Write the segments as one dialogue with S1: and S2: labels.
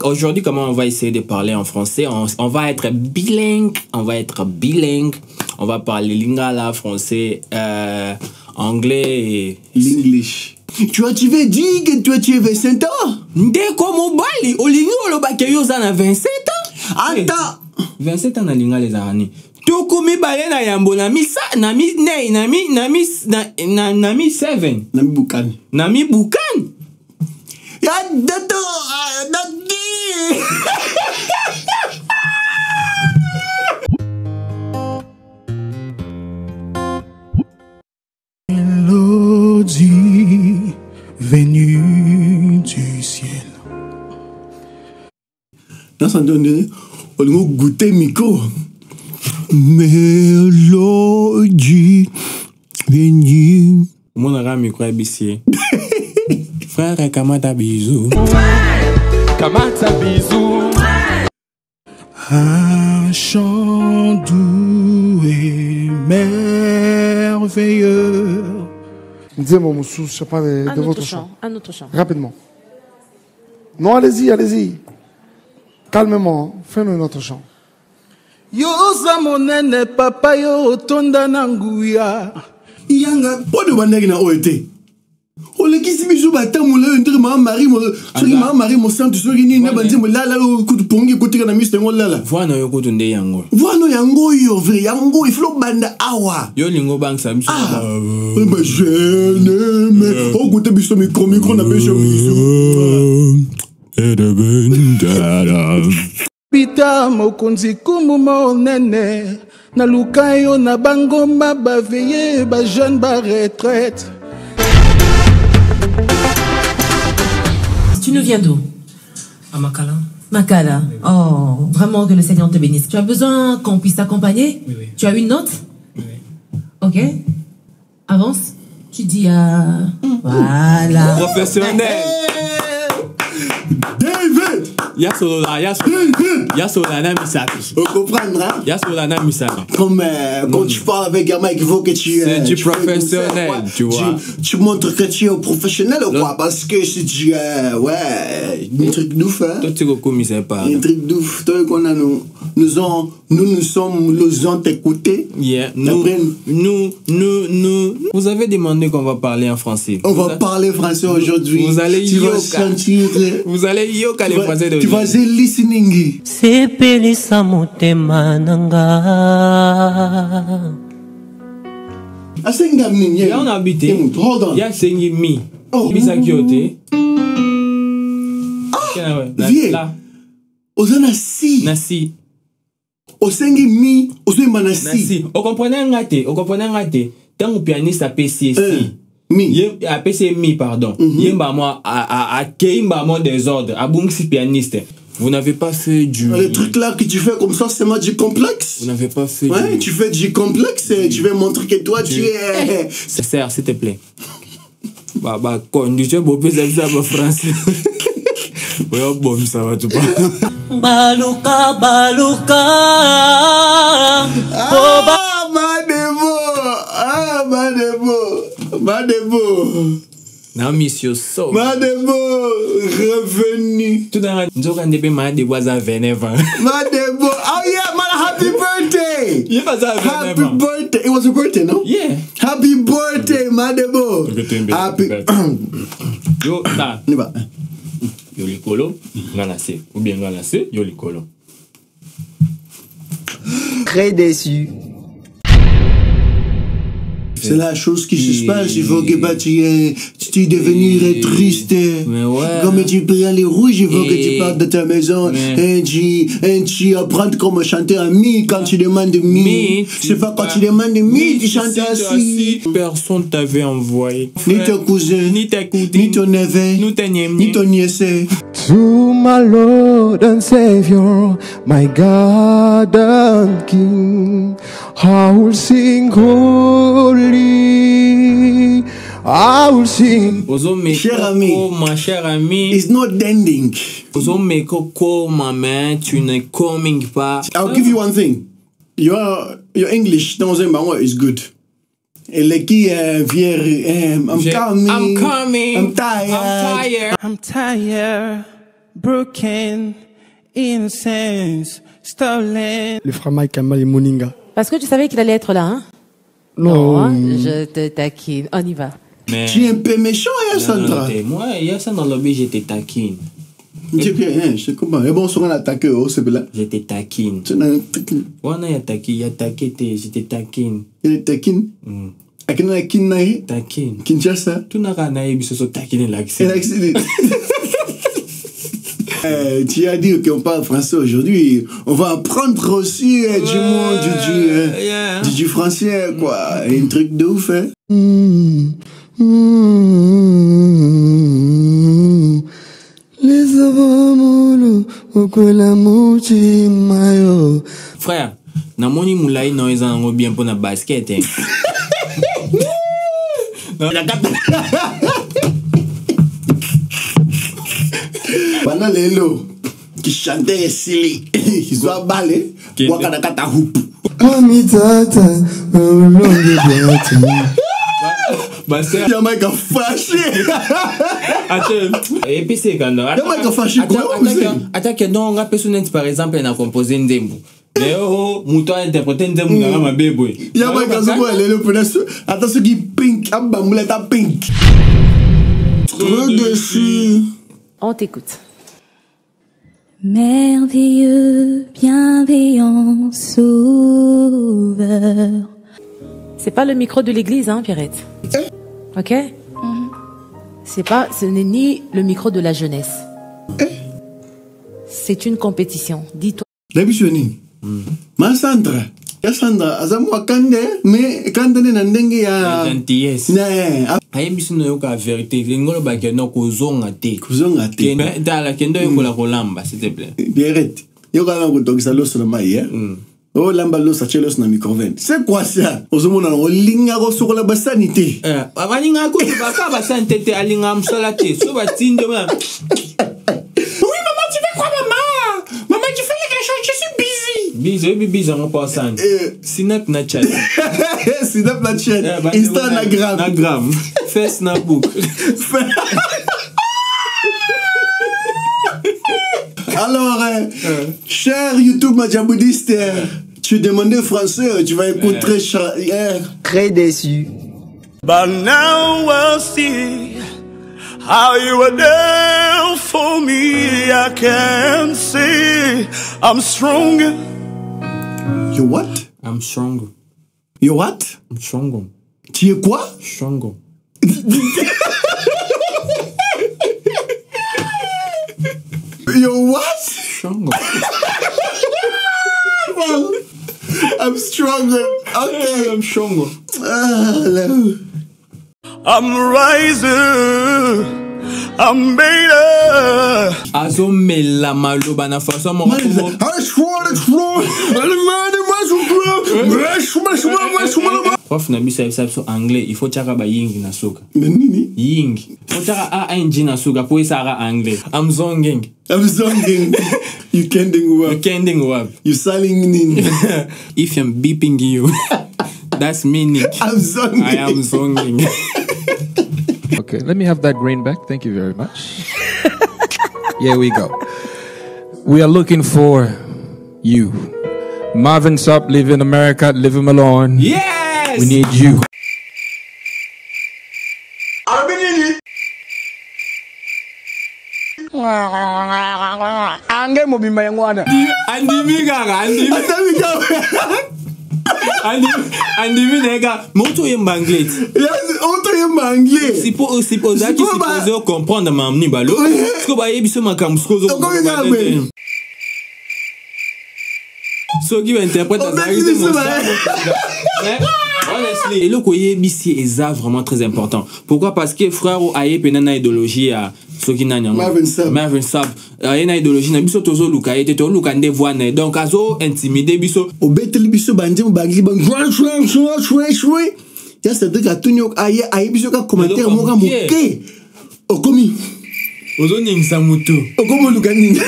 S1: aujourd'hui, comment on va essayer de parler en français? On va être bilingue. On va être bilingue. On va parler lingala, français, anglais et...
S2: L'English. Tu veux dire que toi tu as 27 ans?
S1: Ndeko mobali, olingi olobake yo za na 27 ans?
S2: Attends.
S1: 27 ans na linga les arani. Toko mi bale na yambo na mi sa na mi ne na mi 7.
S2: Nami Bukan.
S1: Nami Bukan.
S2: Ya dato dati. Mélodie venue du ciel. Dans ce donné, on va goûter micro. Mélodie venue.
S1: Mon ara micro ABC. Frère Kamata bisou. Kamata bisou.
S2: Un chant doux et merveilleux.
S3: Dis mon moussou, je sais pas de votre chant.
S4: Un autre chant.
S3: Rapidement. Non, allez-y, allez-y. Calmement, fais-nous un autre chant.
S2: Yoza monene papa yo tonda nanguya. Yanga, pas de bandage na OET. O le kisi biso batamu le entre ma mari mo soki ma mari mo santu soki ni na banze mo lala o kutu pongi kotika na mister ngo lala.
S1: Voano yo kutu nde yango.
S2: Voano yango yo vrai yango il faut banda awa.
S1: Yo lingo bang sa biso.
S2: Ah. Mais je mais o kutu biso micro na biso biso. Pita mokonzi kumu monene na lukayo na bangoma ba veiller ba jeune ba retraite.
S4: Tu nous viens d'où?
S5: À Makala.
S4: Makala. Oh, vraiment que le Seigneur te bénisse. Tu as besoin qu'on puisse t'accompagner?
S5: Oui, oui.
S4: Tu as une note?
S5: Oui.
S4: Ok. Avance. Tu dis voilà.
S1: Professionnel.
S2: David!
S1: Yasolana Misaki.
S2: On comprendra.
S1: Yasolana Misaki.
S2: Comme quand tu parles avec un mec, il faut que tu...
S1: C'est du professionnel, tu vois.
S2: Tu montres que tu es professionnel ou quoi? Parce que si tu... ouais, un truc d'ouf, hein?
S1: Toi, tu recommences pas.
S2: Un truc d'ouf. Toi, qu'on a nous sommes t'écouter.
S1: Yeah. Nous. Vous avez demandé qu'on va parler en français.
S2: On va parler français aujourd'hui.
S1: Vous allez yoka.
S2: Vous allez
S1: yoka les français de
S2: tu vas listening.
S5: Sepelisa motema nanga.
S2: Asenga minye.
S1: Là on a habité.
S2: Hold on.
S1: Ya sengi mi.
S2: Oh.
S1: Misaki ote.
S2: Vieux.
S1: Là.
S2: Ozana si.
S1: Nasi.
S2: Osengi mi. Ozema nasi.
S1: Nasi. O comprenez ngate. Tant pianiste a PC
S2: mi.
S1: A PC mi pardon. Yemba moi a keimba moi des ordres. A bungsi pianiste. Vous n'avez pas fait du...
S2: Le truc là que tu fais comme ça, c'est moi du complexe.
S1: Vous n'avez pas fait
S2: ouais, tu fais du complexe et tu veux montrer que toi, tu es...
S1: Serre, s'il te plaît. Bah, conduisez beau peu ça va français. Ouais, bon, ça va tout pas.
S5: Baluka.
S2: Madebo.
S1: Non, monsieur, so.
S2: Madebo, revenu.
S1: Tout dans nous on début Madebo à 29 ans.
S2: Madebo, oh yeah, man, happy birthday.
S1: Il pas ça
S2: happy birthday. It was a birthday, no?
S1: Yeah.
S2: Happy birthday, Madebo. Happy.
S1: Yo, ta.
S2: Niba.
S1: Yo likolo, nganase. Ou bien nganase, yo likolo.
S5: Très déçu.
S2: C'est la chose qui se passe. Il faut que tu devenir triste.
S1: Mais ouais.
S2: Comme tu prends les rouges, il faut que tu partes de ta maison et tu apprends comment chanter un mi quand tu demandes mi. C'est pas quand tu demandes mi, tu chantes ainsi.
S1: Personne t'avait envoyé.
S2: Ni ton cousin,
S1: ni ta cousine,
S2: ni ton neveu, ni ton nièce.
S6: To my Lord and Savior, my God and King, I will sing holy. I will sing.
S2: Cher ami,
S1: ma chère amie,
S2: it's not ending.
S1: Ma main, tu ne coming pas.
S2: I'll give you one thing. Your English dans un bango is good. Et les qui viennent, I'm coming.
S1: I'm tired.
S7: broken, innocence, stolen.
S3: Les frères Mike Kamal et Moninga.
S8: Parce que tu savais qu'il allait être là, hein?
S3: Non.
S8: Hein, je te taquine. On y va.
S1: Mais...
S2: Tu es un peu méchant, Sandra.
S1: Moi, il y a ça dans le lobby, j'étais taquine.
S2: Je comprends. Et bon, on a attaqué, c'est là.
S1: J'étais taquine.
S2: Tu n'as taquine.
S1: Ouais, non, il y a taqué, j'étais taquine.
S2: Il est taquine. Akina taquine.
S1: Taquine.
S2: Kinshasa.
S1: Tout n'a rien à voir, ce sont taquine l'accès.
S2: Tu as dit qu'on parle français aujourd'hui. On va apprendre aussi du monde, du français, quoi. Un truc de ouf, hein.
S6: Les avamolo, okwela muchi mayo.
S1: Frère, na moni moulay non ils en ont bien pour la basket. Hein.
S2: Pendant les lots qui chantaient Silly, ils sont balés, Wakadakata hoop.
S6: Amitata, longue boîte.
S2: Il y a un mec fâché.
S1: Attends, et puis c'est quand même.
S2: Il y a un mec fâché.
S1: Attends, non, on a personne par exemple, elle a composé un démo. Mais oh, mouton a interprété un démo dans ma bébé.
S2: Il y a un mec qui a attends, ce qui pink, à pink. Trop dessus.
S8: On t'écoute.
S9: Merveilleux, bienveillant, sauveur.
S8: C'est pas le micro de l'église, hein, Pierrette. Ok? Ce n'est ni le micro de la jeunesse. C'est une compétition. Dis-toi.
S2: D'habitude, ma Sandra. Ya Sandra, azamwa kande, mais kande na ndenge ya
S1: gentillesse.
S2: Ne,
S1: ayebiso no yoka vérité. Ngolo ba keno kozonga te.
S2: Kozonga te.
S1: Mais dans la kendo yokola kolamba, s'il te plaît.
S2: Pierrette. Yoka na kutokisa loso na mai, oh lamba loso chelos na microven. C'est quoi ça? Ozomona no linga go sokola basanité.
S1: Abaninga ko ba ka basanité te alinga msola te. So ba tinde ma.
S2: Oui maman, tu fais quoi maman? Maman, tu fais quelque chose, je suis busy.
S1: Busy en passant. Snap na chat.
S2: Snap na chat. Instagram.
S1: Fais Snapbook.
S2: Alors, cher YouTube Madjaboudiste, tu demandais français, tu vas écouter
S5: très déçu.
S7: But now I'll see how you were there for me. I can see I'm stronger.
S2: You what?
S1: I'm stronger.
S2: You what?
S1: I'm stronger.
S2: Tu es quoi?
S1: Stronger.
S2: You what?
S1: Stronger.
S2: Well, I'm stronger. Okay.
S1: I'm stronger.
S2: Hello.
S7: I'm rising. I'm better.
S1: Azomela maloba na façon mon. Prof na bisa so anglais, il faut tchaka ba ying na suka.
S2: Nini?
S1: Ying. Faut tchaka a ing na suka pour sara anglais. I'm zonging.
S2: You kending wap.
S1: You kending wap.
S2: You selling nin.
S1: If I'm beeping you, that's meaning.
S2: I'm zonging.
S1: I am zonging.
S10: Okay, let me have that green back. Thank you very much. Here we go. We are looking for you. Marvin Sapp, live in America, live him alone.
S1: Yes!
S10: We need you.
S3: Ange mobimba yangwana.
S1: Andi nega, moto ye manglais.
S2: Moto ye manglais.
S1: Si pour ça qui supposé comprendre ma mni balo. Parce que ba yebiso makamsko zo. So qui interprète ça honestly, et le koye bisi est vraiment très important. Pourquoi? Parce que frère aye penana idéologie à soki nanya Marvin Sapp ayena idéologie na biso tozo luka ete to luka nde voine donc azo intimider biso
S2: obetel biso banje mbagli bang choué ya c'est de gatunyo aye biso ka commentaire moka moke okomi
S1: ozo ningisa mutu
S2: okomo luka nini.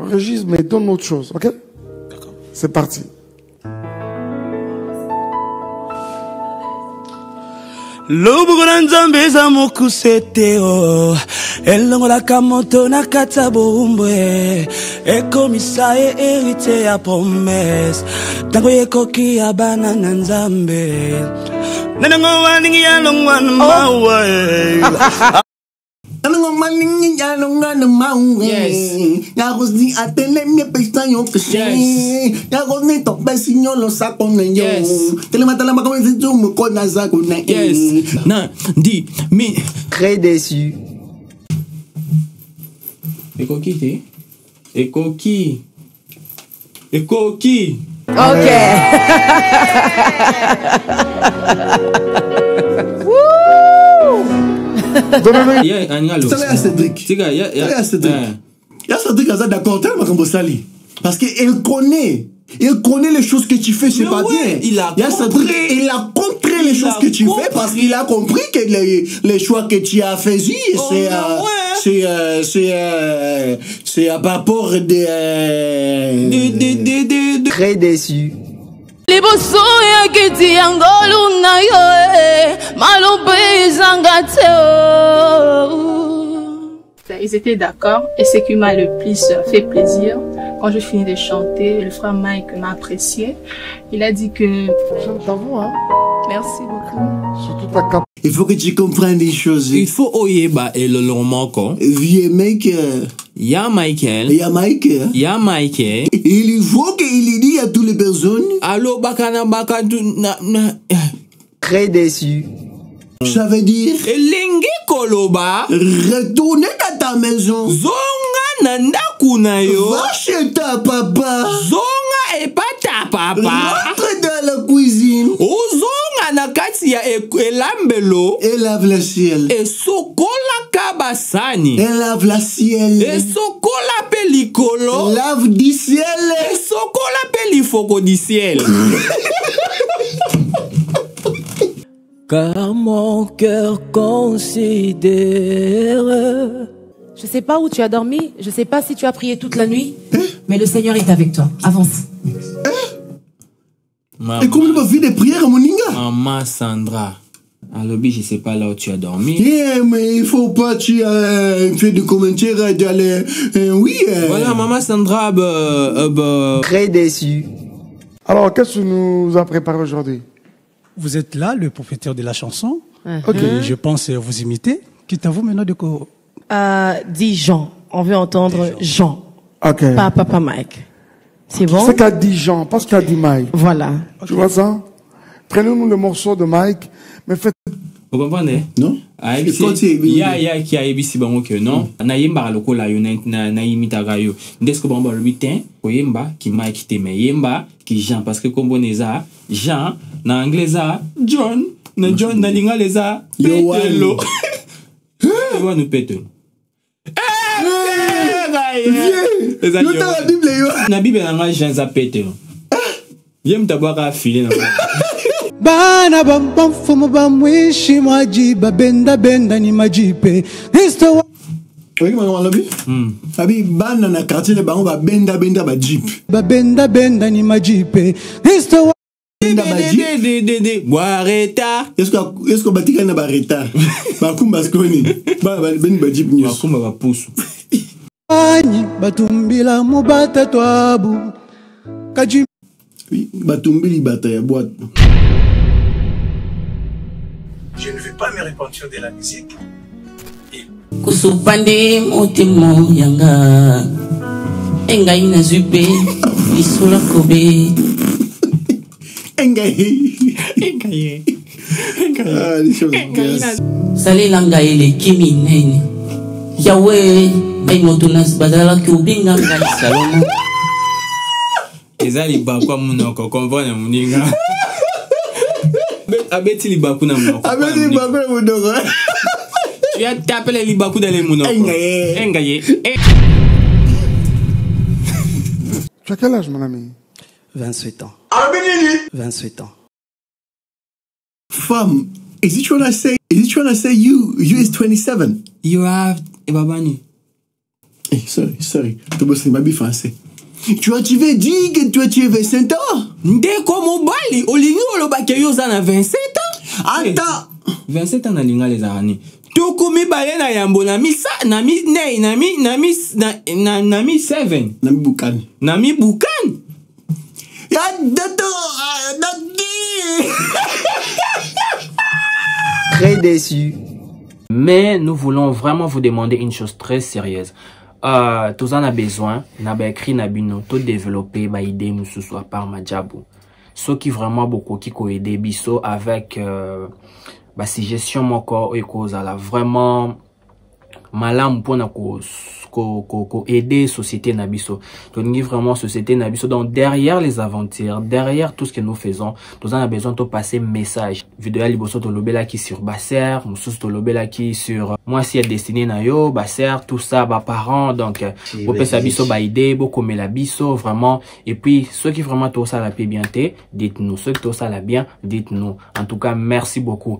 S3: Régis, mais donne autre chose, ok?
S7: D'accord.
S3: C'est parti.
S7: Lobugona nzambe za mokuse o elongola kamoto na kata bombwe ekomisa hérité ya promesse tango yekoki ya bana na nzambe nanango waningi ya longwana mawa
S2: Yes.
S1: Non, dis, mais.
S5: Très déçu.
S1: Et coquille, et coquille. Et coquille.
S8: Ok.
S2: Il y a Cédric. Il y a Cédric d'accord, parce qu'elle connaît. Il connaît les choses que tu fais, c'est pas bien. Il a compris les choses que tu fais parce qu'il a compris que les choix que tu as faits, c'est à rapport de...
S5: Très déçu.
S11: Ils étaient d'accord et ce qui m'a le plus fait plaisir, quand je finis de chanter, le frère Mike m'a apprécié. Il a dit que...
S3: J'entends vous, hein?
S11: Merci beaucoup.
S3: Surtout ta cap.
S2: Il faut que tu comprennes des choses.
S1: Il faut oyeba et le long manquant.
S2: Vieux mec.
S1: Ya Michael.
S2: Ya Mike.
S1: Ya Michael.
S2: Il faut qu'il dit à toutes les personnes.
S1: Allo bakana bakadu na.
S5: Très déçu.
S2: Ça veut dire.
S1: Elingi koloba.
S2: Retournez à ta maison.
S1: Zonga nanda kunayo.
S2: Va chez ta papa.
S1: Zonga et pas ta papa.
S2: Rentre dans la cuisine.
S1: Zonga na kati ya elambelo.
S2: Et lave le ciel.
S1: Et sokola kabasani.
S2: Et lave la ciel.
S1: Et sokola pelikolo.
S2: Lave du ciel.
S1: Et sokola pelifoko du ciel.
S7: Car mon cœur considère.
S4: Je sais pas où tu as dormi, je sais pas si tu as prié toute la nuit, mais le Seigneur est avec toi. Avance.
S2: Et comment tu vas faire des prières à Moninga?
S1: Maman Sandra. À l'objet, je sais pas là où tu as dormi.
S2: Yeah, mais il faut pas tu fais des commentaires d'aller. Oui.
S1: Voilà, maman Sandra.
S5: Très déçu.
S3: Alors, qu'est-ce que tu nous as préparé aujourd'hui?
S12: Vous êtes là, le propriétaire de la chanson.
S3: Ok.
S12: Je pense vous imiter. Quitte à vous maintenant de quoi?
S13: Dis Jean. On veut entendre Jean.
S3: Ok.
S13: Pas Papa Mike. C'est bon?
S3: C'est qu'a dit Jean, pas ce qu'a dit Mike.
S13: Voilà.
S3: Tu vois ça? Prenez-nous le morceau de Mike, mais faites.
S1: Vous comprenez?
S2: Non?
S1: Il y a qui a ABC bango que non. Na yemba loko la yo na imita gayo. Ndesko bamba le 8 ko yemba ki Mike te me yemba ki Jean parce que comme boneza Jean na anglais za John na John na lingale za Petelo. On nous pète. Na Bible na Jean za Petelo. Yem tabaka filer na.
S12: Bana bam fumo bamwishi majiba benda benda ni majipe. Histo
S2: Oui, maman Labi. Abi bana na quartier de bango ba benda ba jeep.
S12: Ba benda ni majipe. Histo
S2: benda ba jeep.
S1: Boareta.
S2: Est-ce que batika na bareta. Ba kumba skoni. Ba benda ba jeep nyos.
S1: Ba kumba ba pusu.
S12: Ani batumbila mubata twabu. Kaji
S2: oui, batumbili bata ya boîte.
S14: Je ne vais pas me repentir de la musique.
S15: Kusupande motemo yanga engai na zupe isula kobe
S2: engai ah les choses
S15: sale langa ele kimi nene yawe ay motunas badala kubinga ngai salomo
S1: ezali bakwa munoko konvona muninga abeti libaku na munoko
S2: abeti libaku na munoko.
S1: Tu as tapé les libaku dans les mounons. Engaye.
S3: Tu as quel âge, mon ami?
S12: 28 ans. 28 ans.
S2: Femme, is it trying to say you is 27?
S1: You have Babani.
S2: Sorry. Tu bosses ma bille français. Tu veux dire que tu as 27 ans?
S1: Ndeko mobali, olingi oloba ke yo za na 27 ans.
S2: Attends.
S1: 27 ans na linga les arani. Toko mi balé na yambo na mi sa na mi 7.
S2: Na mi bukan.
S1: Na mi bukan.
S2: Ya dato
S5: Très déçu.
S1: Mais nous voulons vraiment vous demander une chose très sérieuse. Tous en a besoin, n'a pas écrit na bino, tout développer ba idée mususu soit par Madjabu. Ceux qui vraiment beaucoup qui ko aider biso avec ba suggestion mon corps et cause à la vraiment malam pour na ko aider société nabiso. Donc vraiment société nabiso. Donc derrière les aventures, derrière tout ce que nous faisons, nous en a besoin de passer message. Vidéo liboso to lobela qui sur Basser, mususu to lobela qui sur moi si est destiné na yo, Basser, tout ça, ba parents. Donc vous pouvez sabiso ba idée, beaucoup mais la biso vraiment. Et puis ceux qui vraiment tout ça la paix bien, dites-nous. Ceux qui tout ça la bien, dites-nous. En tout cas, merci beaucoup.